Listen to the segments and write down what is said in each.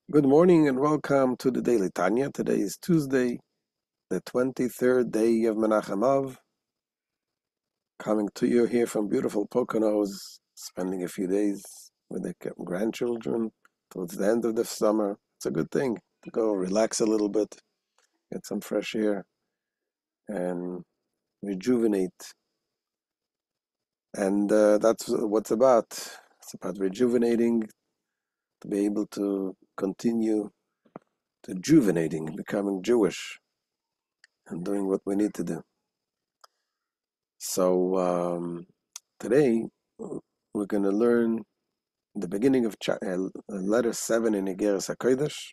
Good morning and welcome to the Daily Tanya. Today is Tuesday, the 23rd day of Menachem, coming to you here from beautiful Poconos, spending a few days with the grandchildren towards the end of the summer. It's a good thing to go relax a little bit, get some fresh air, and rejuvenate. And that's what it's about. It's about rejuvenating, to be able to continue to rejuvenating, becoming Jewish, and doing what we need to do. So today we're going to learn the beginning of letter 7 in Igeret Hakodesh.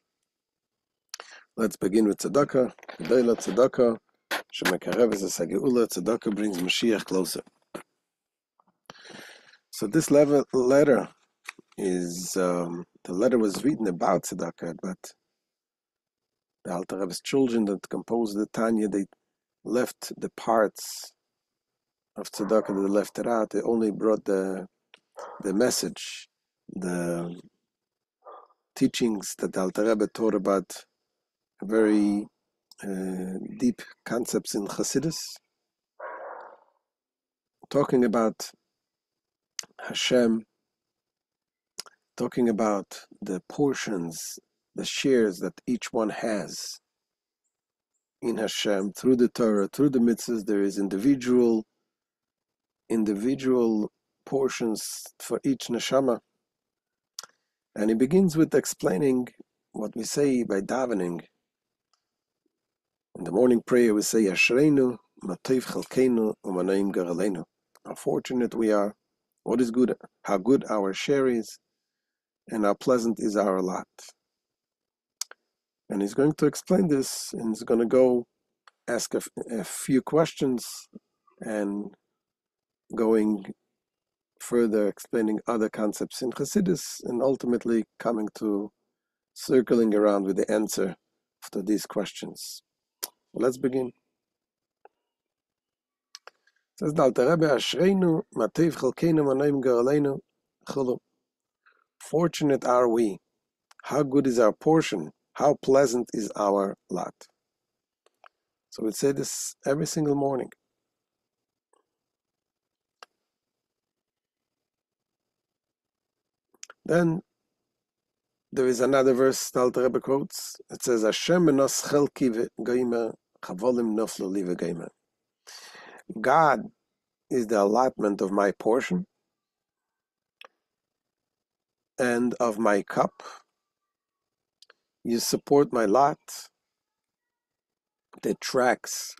Let's begin with tzedakah. Gedola tzedakah, shemekarev es hageula. Tzedakah brings Mashiach closer. So this letter is the letter was written about tzedakah, but the Alter Rebbe's children that composed the Tanya, they left the parts of tzedakah, they left it out. They only brought the message, the teachings that the Alter Rebbe taught about very deep concepts in Chassidus, talking about Hashem, talking about the portions, the shares that each one has in Hashem through the Torah, through the mitzvahs. There is individual portions for each neshama. And he begins with explaining what we say by davening. In the morning prayer, we say, Ashreinu, Matov Chalkeinu, Umanaim Garaleinu. How fortunate we are, what is good, how good our share is, and how pleasant is our lot. And he's going to explain this, and he's going to go ask a few questions, and going further explaining other concepts in Chassidus, and ultimately coming to circling around with the answer to these questions. Let's begin. It says, Alter Rebbe, Ashreinu, Matov Chalkeinu, Umanaim Garaleinu, Chulu. Fortunate are we. How good is our portion? How pleasant is our lot? So we say this every single morning. Then there is another verse the Alter Rebbe quotes. It says, Hashem enos chelki v'goymer, chavolim noflu li v'goymer. God is the allotment of my portion and of my cup. You support my lot that tracks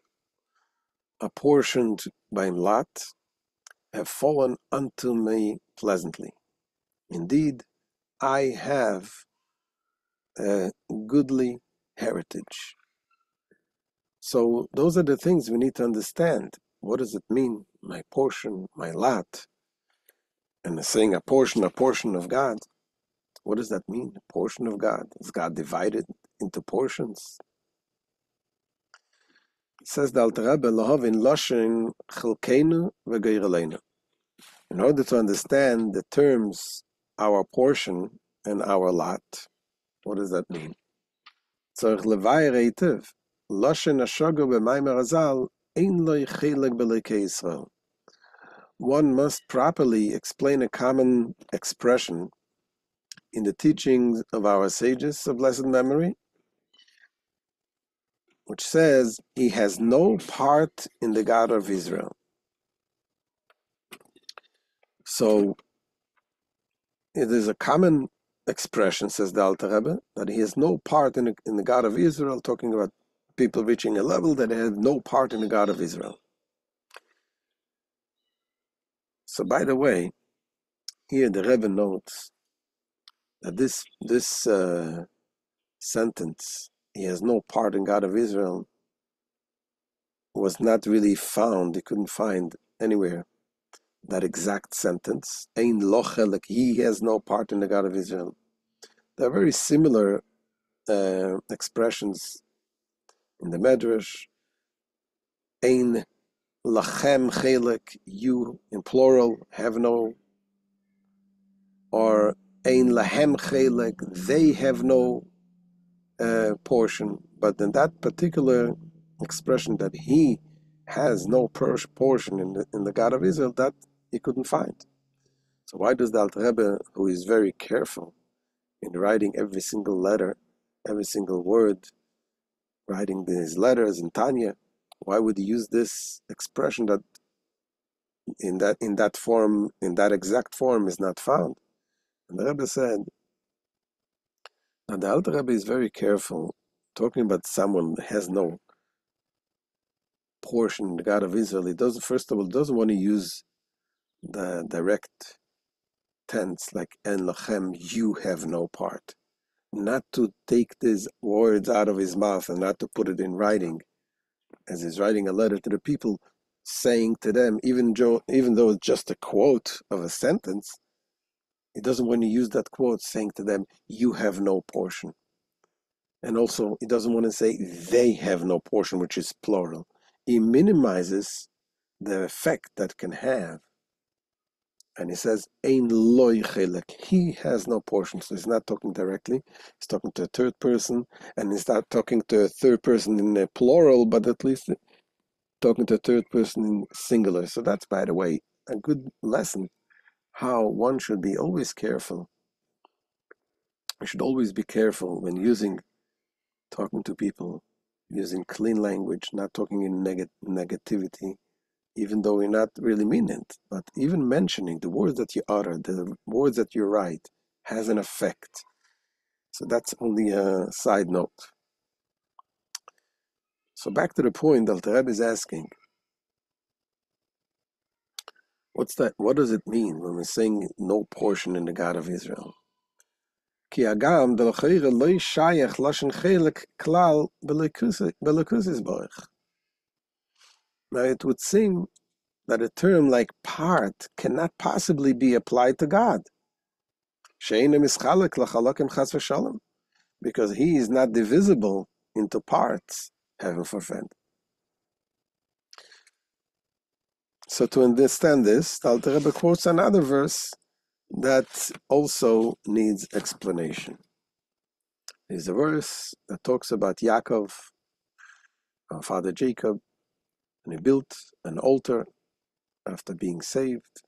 apportioned by lot have fallen unto me pleasantly. Indeed, I have a goodly heritage. So those are the things we need to understand. What does it mean? My portion, my lot. And saying a portion of God. What does that mean? A portion of God. Is God divided into portions? It says the Alter Rebbe, Lahavin Loshen Chelkeinu v'Geiraleinu. In order to understand the terms, our portion and our lot, what does that mean? Tzarich levayer heitiv, Loshen Hashogo b'Maimer Hazal, ein lo chelek b'Elokei Yisrael. One must properly explain a common expression in the teachings of our sages of blessed memory, which says, he has no part in the God of Israel. So it is a common expression, says the Alter Rebbe, that he has no part in the God of Israel, talking about people reaching a level that they have no part in the God of Israel. So by the way, here the Rebbe notes that this sentence, he has no part in God of Israel, was not really found. He couldn't find anywhere that exact sentence. Ein lo chelek, he has no part in the God of Israel. There are very similar expressions in the Medrash. Ein lachem chelek, you in plural have no, or Ein lahem chelek, they have no portion. But in that particular expression that he has no portion in the God of Israel, that he couldn't find. So why does the Alter Rebbe, who is very careful in writing every single letter, every single word, writing his letters in Tanya, why would he use this expression that in that form, in that exact form, is not found? And the Rebbe said, and the Alter Rebbe is very careful talking about someone that has no portion in the God of Israel. He doesn't, first of all, doesn't want to use the direct tense like Menachem, you have no part. Not to take these words out of his mouth and not to put it in writing, as he's writing a letter to the people, saying to them, even though it's just a quote of a sentence, he doesn't want to use that quote, saying to them, you have no portion. And also, he doesn't want to say they have no portion, which is plural. He minimizes the effect that can have. And he says, Ein loy chelek, he has no portion. So he's not talking directly. He's talking to a third person, and he's not talking to a third person in a plural, but at least talking to a third person in singular. So that's, by the way, a good lesson, how one should be always careful. We should always be careful when talking to people, using clean language, not talking in negativity, even though we not really mean it. But even mentioning the words that you utter, the words that you write, has an effect. So that's only a side note. So back to the point that the Rebbe is asking, what's that? What does it mean when we're saying no portion in the God of Israel? Ki agam delachayre loy shayach lashon chelek klal b'lekusis borich. Now it would seem that a term like part cannot possibly be applied to God. She'eina mischalek lachalakim chas v'shalom, because he is not divisible into parts, heaven forfend. So to understand this, the Alter Rebbe quotes another verse that also needs explanation. It's a verse that talks about Yaakov, our father Jacob, and he built an altar after being saved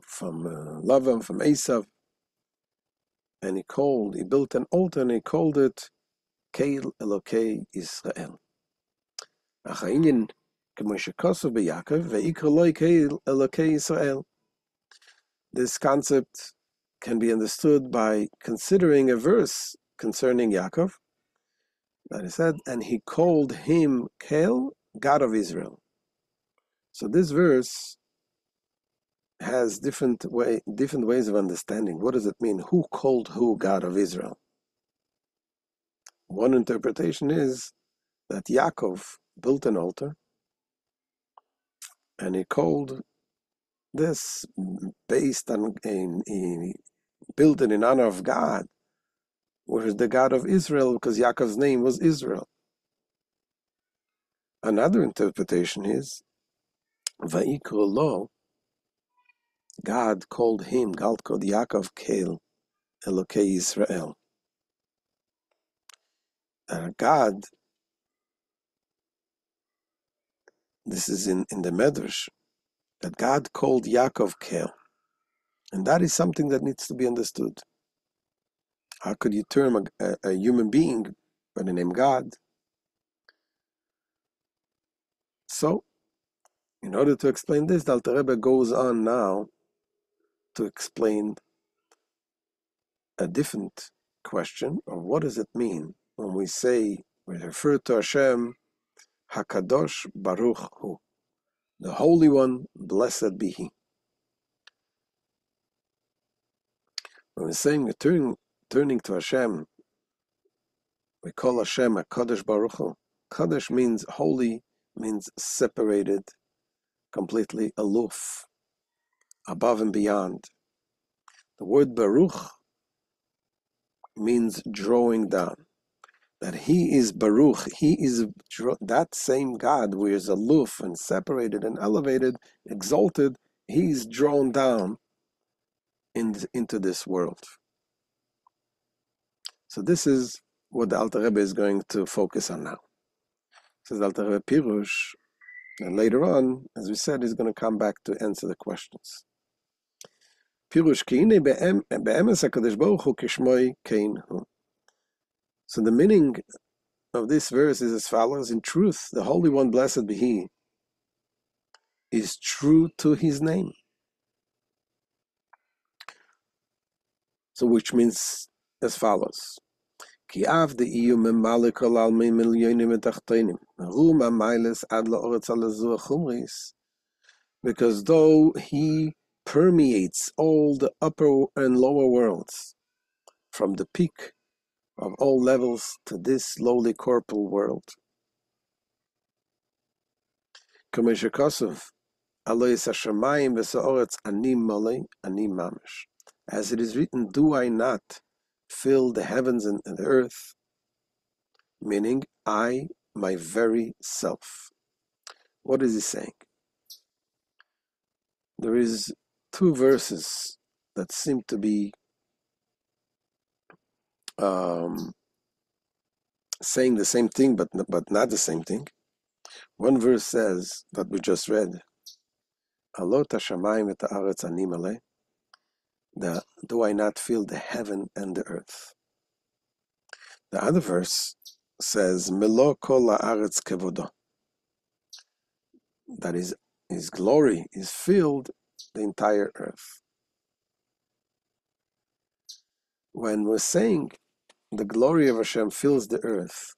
from Lavan, from Esav, and he built an altar and he called it Keil Elokei Israel. Achayinin k'mo shekosov b'Yaakov ve'ikra lo Keil Elokei Israel. This concept can be understood by considering a verse concerning Yaakov that he said, and he called him Keil, God of Israel. So this verse has different ways of understanding. What does it mean? Who called who God of Israel? One interpretation is that Yaakov built an altar and he called this based on he built it in honor of God, which is the God of Israel, because Yaakov's name was Israel. Another interpretation is Va'ikra lo, God called Yaakov Keil Elokei Israel. God, this is in the Medrash, that God called Yaakov Keil. And that is something that needs to be understood. How could you term a human being by the name God? So, in order to explain this, the Alter Rebbe goes on now to explain a different question of what does it mean when we refer to Hashem, Hakadosh Baruch Hu, the Holy One, blessed be He. When we're saying we're turning to Hashem, we call Hashem Hakodesh Baruch Hu. Kodesh means holy, means separated, completely aloof, above and beyond. The word Baruch means drawing down. That He is Baruch, He is that same God who is aloof and separated and elevated, exalted. He is drawn down into this world. So this is what the Alter Rebbe is going to focus on now. Says the Alter Rebbe Pirush, and later on, as we said, he's going to come back to answer the questions. Pirush Kine be'emes HaKadosh Baruch Hu kishmoi kein hu. So the meaning of this verse is as follows: in truth, the Holy One, blessed be He, is true to His name. So which means as follows: Ki av de iyu memale kol almei milyonim etachtenim, rum amayles ad la'oretz alazu achumris, because though He permeates all the upper and lower worlds, from the peak of all levels to this lowly corporal world. K'meshe kosov, alois hashamayim v'sa'oretz ani malei ani mamish. As it is written, do I not fill the heavens and the earth? Meaning, I, my very self. What is he saying? There is two verses that seem to be saying the same thing, but not the same thing. One verse says, that we just read, Alot hashamayim et haaretz ani malei, do I not fill the heaven and the earth? The other verse says, Melo kol haaretz kevodo, that is, His glory is filled the entire earth. When we're saying the glory of Hashem fills the earth,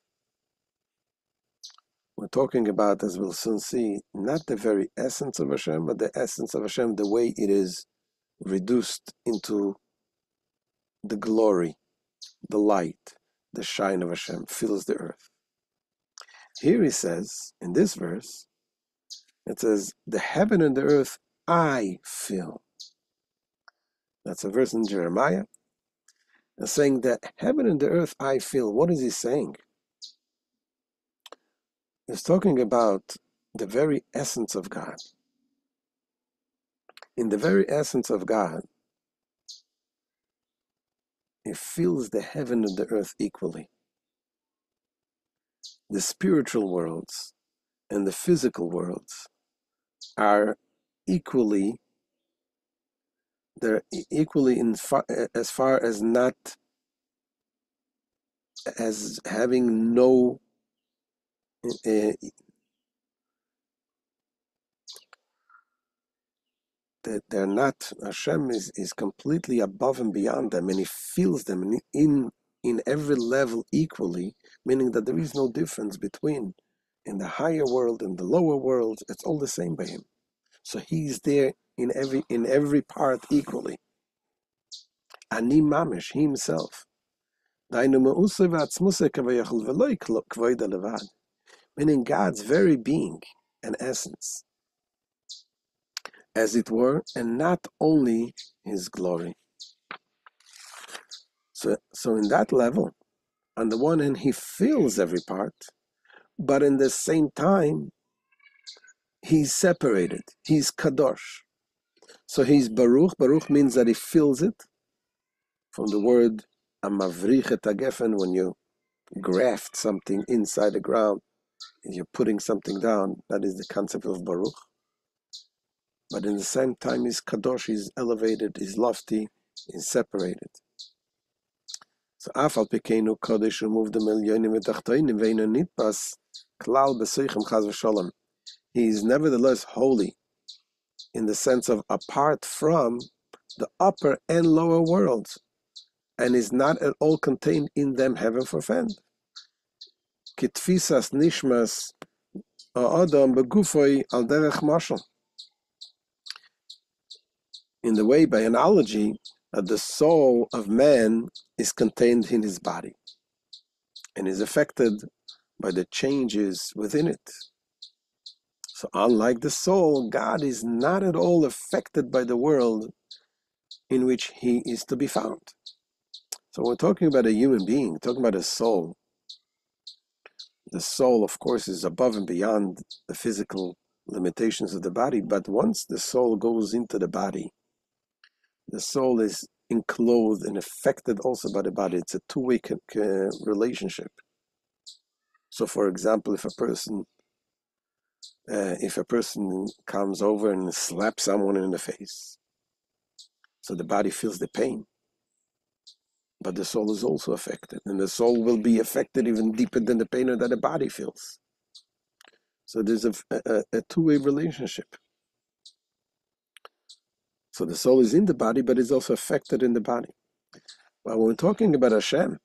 we're talking about, as we'll soon see, not the very essence of Hashem, but the essence of Hashem, the way it is reduced into the glory, the light, the shine of Hashem fills the earth. Here he says, in this verse, it says, the heaven and the earth I fill. That's a verse in Jeremiah. And saying that heaven and the earth I fill. What is he saying? He's talking about the very essence of God. In the very essence of God, He fills the heaven and the earth equally. The spiritual worlds and the physical worlds are equally, they're equally as far as not as having no they're not, Hashem is completely above and beyond them, and He feels them in every level equally, meaning that there is no difference between in the higher world and the lower world. It's all the same by Him. So He's there in every part equally. Ani mamish, He Himself. Meaning God's very being and essence, as it were, and not only His glory. So in that level, on the one hand, He fills every part, but in the same time, He's separated. He's kadosh. So He's baruch. Baruch means that He fills it, from the word amavrich et hagefen, when you graft something inside the ground, and you're putting something down, that is the concept of baruch. But in the same time, He's kadosh, He's elevated, He's lofty, He's separated. So afal pekenu kodesh remove the milyonim etachtenim ve'ino nitpas klal b'seichem chas v'sholem. He is nevertheless holy, in the sense of apart from the upper and lower worlds, and is not at all contained in them, heaven forfend. Kitfisas nishmas ha'adam begufoi al derech mashal. In the way, by analogy, that the soul of man is contained in his body and is affected by the changes within it. So unlike the soul, God is not at all affected by the world in which He is to be found. So we're talking about a human being, talking about a soul. The soul, of course, is above and beyond the physical limitations of the body, but once the soul goes into the body, The soul is enclosed and affected also by the body. It's a two-way relationship. So, for example, if a person comes over and slaps someone in the face, so the body feels the pain, but the soul is also affected, and the soul will be affected even deeper than the pain that the body feels. So there's a two-way relationship. So the soul is in the body, but it's also affected in the body. But when we're talking about Hashem,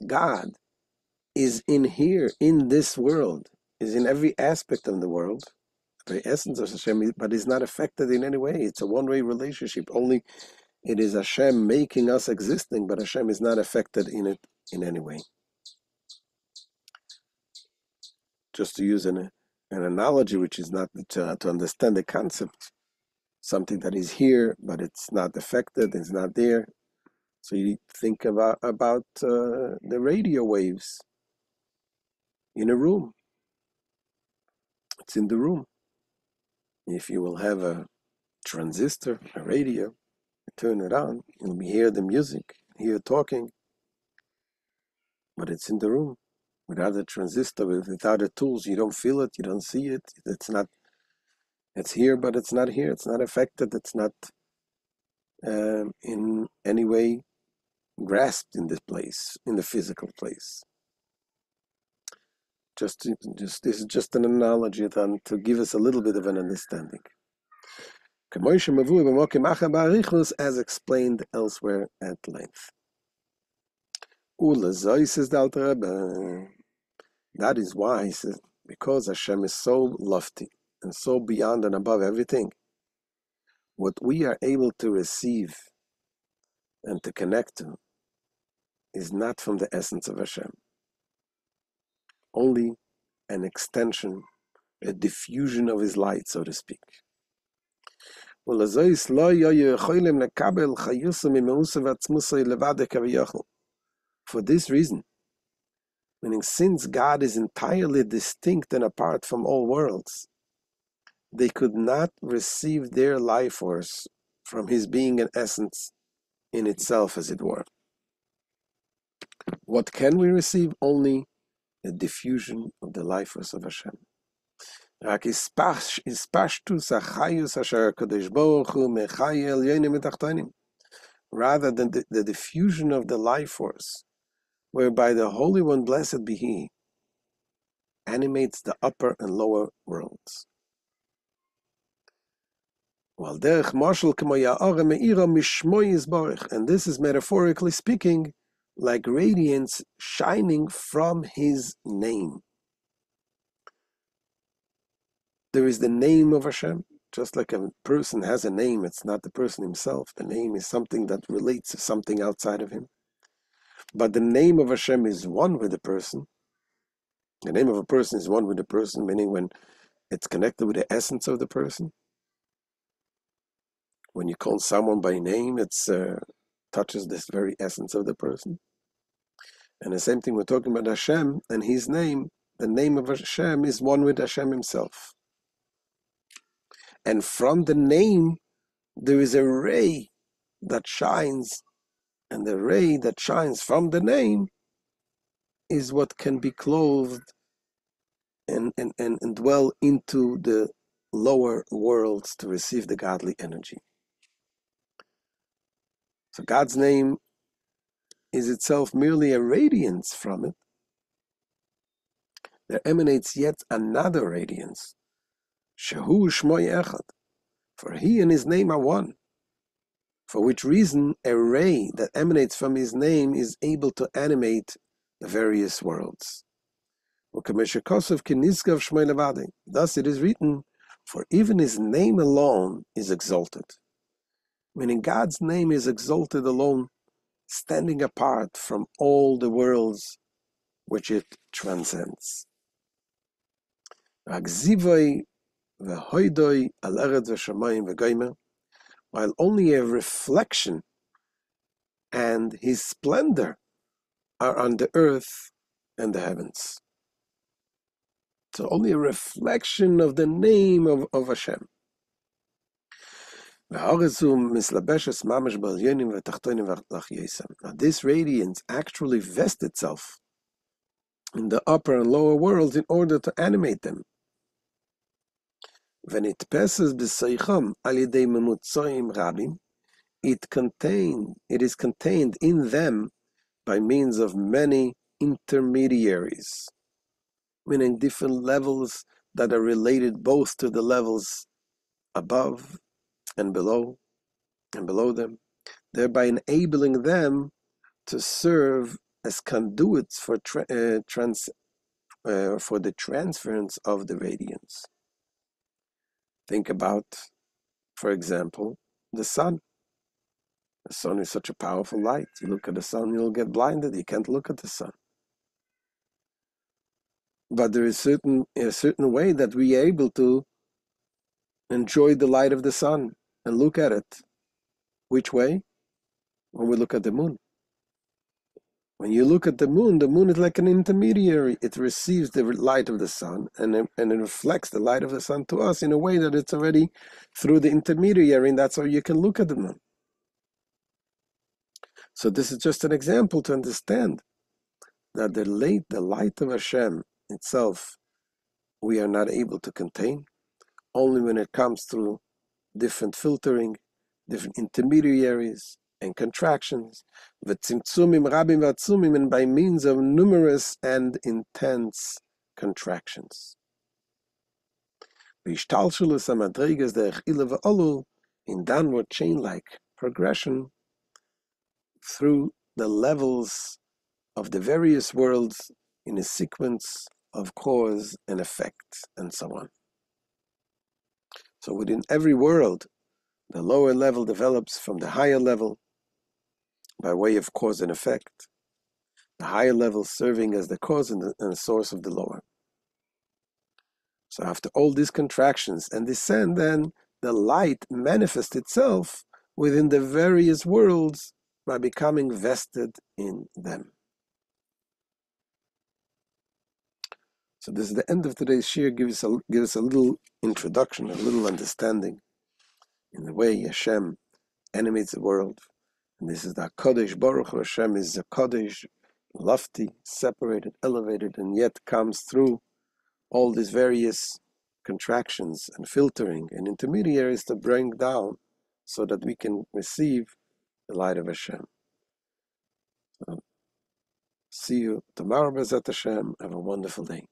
God is in here, in this world, is in every aspect of the world, the very essence of Hashem, but is not affected in any way. It's a one-way relationship. Only it is Hashem making us existing, but Hashem is not affected in it in any way. Just to use an analogy, which is not to understand the concept, something that is here, but it's not affected, it's not there. So you think about the radio waves in a room. It's in the room. If you will have a transistor, a radio, you turn it on, you'll hear the music, hear talking, but it's in the room. Without a transistor, without the tools, you don't feel it, you don't see it. It's here, but it's not here. It's not affected. It's not in any way grasped in this place, in the physical place. This is just an analogy to give us a little bit of an understanding. As explained elsewhere at length. That is why he says, because Hashem is so lofty and so beyond and above everything, what we are able to receive and to connect to is not from the essence of Hashem, only an extension, a diffusion of his light, so to speak. For this reason, meaning since God is entirely distinct and apart from all worlds, they could not receive their life force from his being an essence in itself, as it were. What can we receive? Only a diffusion of the life force of Hashem. Rather than the diffusion of the life force, whereby the Holy One, blessed be He, animates the upper and lower worlds. And this is, metaphorically speaking, like radiance shining from His name. There is the name of Hashem. Just like a person has a name, it's not the person himself. The name is something that relates to something outside of him. But the name of Hashem is one with the person. The name of a person is one with the person, meaning when it's connected with the essence of the person. When you call someone by name, it touches this very essence of the person. And the same thing, we're talking about Hashem and His name. The name of Hashem is one with Hashem Himself. And from the name, there is a ray that shines. And the ray that shines from the name is what can be clothed and dwell into the lower worlds to receive the godly energy. So God's name is itself merely a radiance from it. There emanates yet another radiance, Shehu Shmoy Echad, for He and His name are one. For which reason a ray that emanates from His name is able to animate the various worlds. Thus it is written, for even His name alone is exalted. Meaning God's name is exalted alone, standing apart from all the worlds which it transcends. While only a reflection and His splendor are on the earth and the heavens. So only a reflection of the name of Hashem. Now, this radiance actually vests itself in the upper and lower worlds in order to animate them. When it passes b'seicham al yedei memutzoim rabim, it is contained in them by means of many intermediaries, meaning different levels that are related both to the levels above and below them, thereby enabling them to serve as conduits for the transference of the radiance. Think about, for example, the sun. The sun is such a powerful light. You look at the sun, you'll get blinded. You can't look at the sun. But there is a certain way that we are able to enjoy the light of the sun and look at it. Which way? When we look at the moon. When you look at the moon is like an intermediary. It receives the light of the sun and it reflects the light of the sun to us in a way that it's already through the intermediary, and that's how you can look at the moon. So this is just an example to understand that the light of Hashem itself, we are not able to contain, only when it comes through different filtering, different intermediaries and contractions, and by means of numerous and intense contractions. In downward chain-like progression through the levels of the various worlds in a sequence of cause and effect, and so on. So within every world, the lower level develops from the higher level by way of cause and effect, the higher level serving as the cause and the source of the lower. So after all these contractions and descent, then the light manifests itself within the various worlds by becoming vested in them. So this is the end of today's shir. Gives us a little introduction, a little understanding in the way Hashem animates the world. And this is the Hakodesh. Baruch Hashem is a Kodesh, lofty, separated, elevated, and yet comes through all these various contractions and filtering and intermediaries to bring down so that we can receive the light of Hashem. So, see you tomorrow, B'ezrat Hashem. Have a wonderful day.